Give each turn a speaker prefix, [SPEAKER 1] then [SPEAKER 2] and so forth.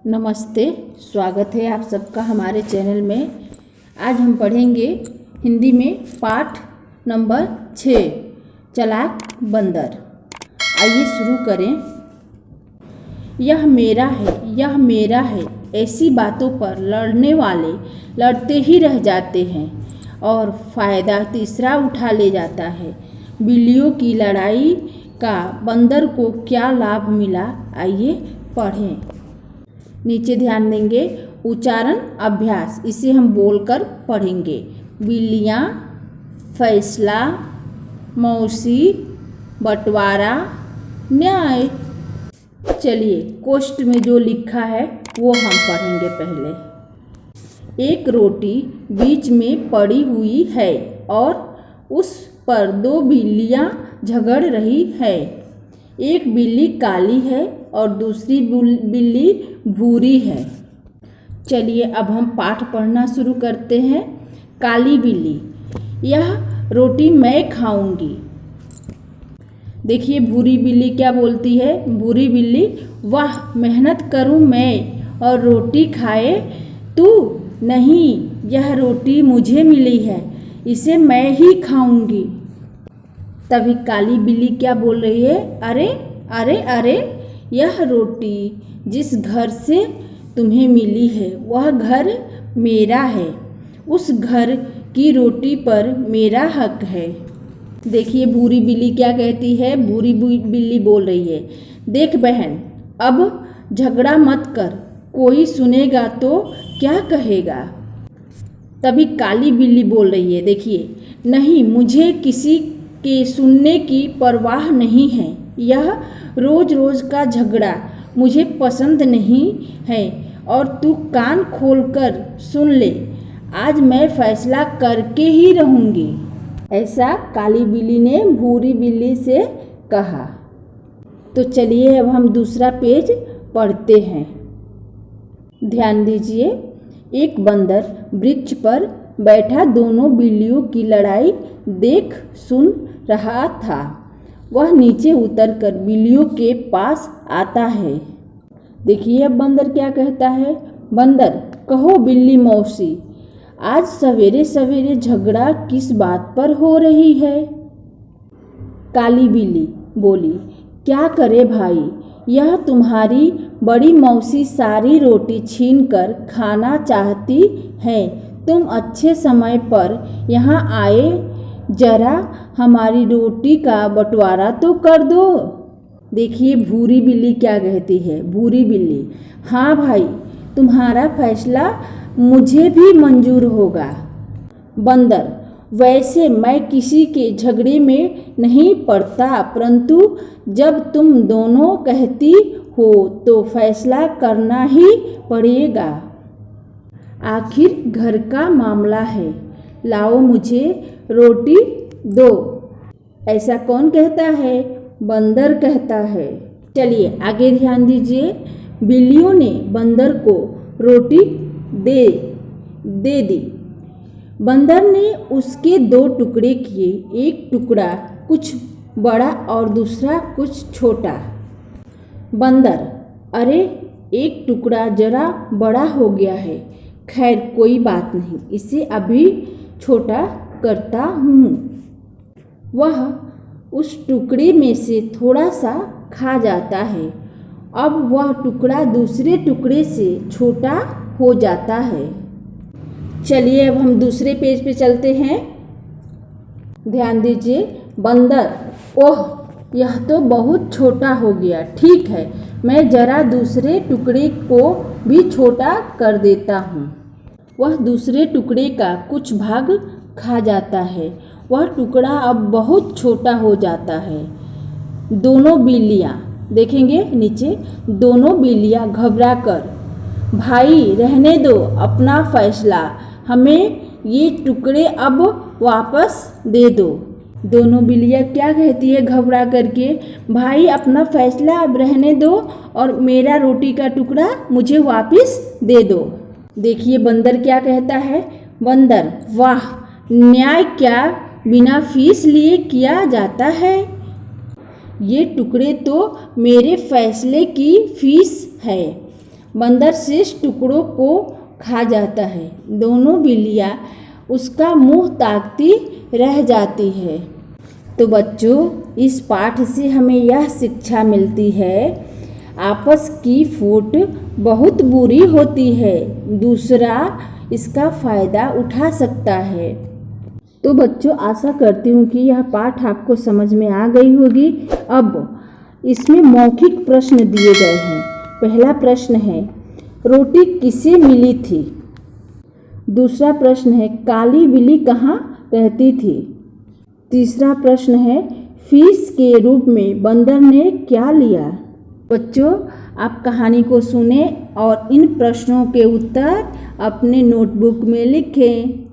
[SPEAKER 1] नमस्ते, स्वागत है आप सबका हमारे चैनल में। आज हम पढ़ेंगे हिंदी में पाठ नंबर 6 चालाक बंदर। आइए शुरू करें। यह मेरा है, यह मेरा है, ऐसी बातों पर लड़ने वाले लड़ते ही रह जाते हैं और फ़ायदा तीसरा उठा ले जाता है। बिल्लियों की लड़ाई का बंदर को क्या लाभ मिला, आइए पढ़ें। नीचे ध्यान देंगे, उच्चारण अभ्यास, इसे हम बोलकर पढ़ेंगे। बिल्लियाँ, फैसला, मौसी, बंटवारा, न्याय। चलिए कोष्ठ में जो लिखा है वो हम पढ़ेंगे पहले। एक रोटी बीच में पड़ी हुई है और उस पर दो बिल्लियाँ झगड़ रही है। एक बिल्ली काली है और दूसरी बिल्ली भूरी है। चलिए अब हम पाठ पढ़ना शुरू करते हैं। काली बिल्ली, यह रोटी मैं खाऊंगी। देखिए भूरी बिल्ली क्या बोलती है। भूरी बिल्ली, वाह मेहनत करूं मैं और रोटी खाए तू। नहीं, यह रोटी मुझे मिली है, इसे मैं ही खाऊंगी। तभी काली बिल्ली क्या बोल रही है, अरे अरे अरे, यह रोटी जिस घर से तुम्हें मिली है वह घर मेरा है, उस घर की रोटी पर मेरा हक है। देखिए भूरी बिल्ली क्या कहती है। भूरी बिल्ली बोल रही है, देख बहन, अब झगड़ा मत कर, कोई सुनेगा तो क्या कहेगा। तभी काली बिल्ली बोल रही है, देखिए, नहीं, मुझे किसी के सुनने की परवाह नहीं है। यह रोज रोज का झगड़ा मुझे पसंद नहीं है और तू कान खोलकर सुन ले, आज मैं फैसला करके ही रहूँगी। ऐसा काली बिल्ली ने भूरी बिल्ली से कहा। तो चलिए अब हम दूसरा पेज पढ़ते हैं। ध्यान दीजिए, एक बंदर वृक्ष पर बैठा दोनों बिल्लियों की लड़ाई देख सुन रहा था। वह नीचे उतरकर बिल्लियों के पास आता है। देखिए अब बंदर क्या कहता है। बंदर, कहो बिल्ली मौसी, आज सवेरे सवेरे झगड़ा किस बात पर हो रही है। काली बिल्ली बोली, क्या करे भाई, यह तुम्हारी बड़ी मौसी सारी रोटी छीनकर खाना चाहती है। तुम अच्छे समय पर यहाँ आए, जरा हमारी रोटी का बंटवारा तो कर दो। देखिए भूरी बिल्ली क्या कहती है। भूरी बिल्ली, हाँ भाई, तुम्हारा फैसला मुझे भी मंजूर होगा। बंदर, वैसे मैं किसी के झगड़े में नहीं पड़ता, परंतु जब तुम दोनों कहती हो तो फैसला करना ही पड़ेगा। आखिर घर का मामला है, लाओ मुझे रोटी दो। ऐसा कौन कहता है। बंदर कहता है। चलिए आगे ध्यान दीजिए। बिल्लियों ने बंदर को रोटी दे दी। बंदर ने उसके दो टुकड़े किए, एक टुकड़ा कुछ बड़ा और दूसरा कुछ छोटा। बंदर, अरे एक टुकड़ा जरा बड़ा हो गया है, खैर कोई बात नहीं, इसे अभी छोटा करता हूँ। वह उस टुकड़े में से थोड़ा सा खा जाता है। अब वह टुकड़ा दूसरे टुकड़े से छोटा हो जाता है। चलिए अब हम दूसरे पेज पे चलते हैं। ध्यान दीजिए। बंदर, ओह यह तो बहुत छोटा हो गया, ठीक है, मैं जरा दूसरे टुकड़े को भी छोटा कर देता हूँ। वह दूसरे टुकड़े का कुछ भाग खा जाता है। वह टुकड़ा अब बहुत छोटा हो जाता है। दोनों बिल्लियाँ, देखेंगे नीचे, दोनों बिल्लियाँ घबराकर, भाई रहने दो अपना फैसला, हमें ये टुकड़े अब वापस दे दो। दोनों बिल्लियाँ क्या कहती है घबरा करके, भाई अपना फैसला अब रहने दो और मेरा रोटी का टुकड़ा मुझे वापस दे दो। देखिए बंदर क्या कहता है। बंदर, वाह, न्याय क्या बिना फीस लिए किया जाता है। ये टुकड़े तो मेरे फैसले की फीस है। बंदर शेष टुकड़ों को खा जाता है। दोनों बिल्लियाँ उसका मुंह ताकती रह जाती है। तो बच्चों, इस पाठ से हमें यह शिक्षा मिलती है, आपस की फूट बहुत बुरी होती है, दूसरा इसका फ़ायदा उठा सकता है। तो बच्चों, आशा करती हूँ कि यह पाठ आपको समझ में आ गई होगी। अब इसमें मौखिक प्रश्न दिए गए हैं। पहला प्रश्न है, रोटी किसे मिली थी? दूसरा प्रश्न है, काली बिल्ली कहाँ रहती थी? तीसरा प्रश्न है, फीस के रूप में बंदर ने क्या लिया? बच्चों, आप कहानी को सुनें और इन प्रश्नों के उत्तर अपने नोटबुक में लिखें।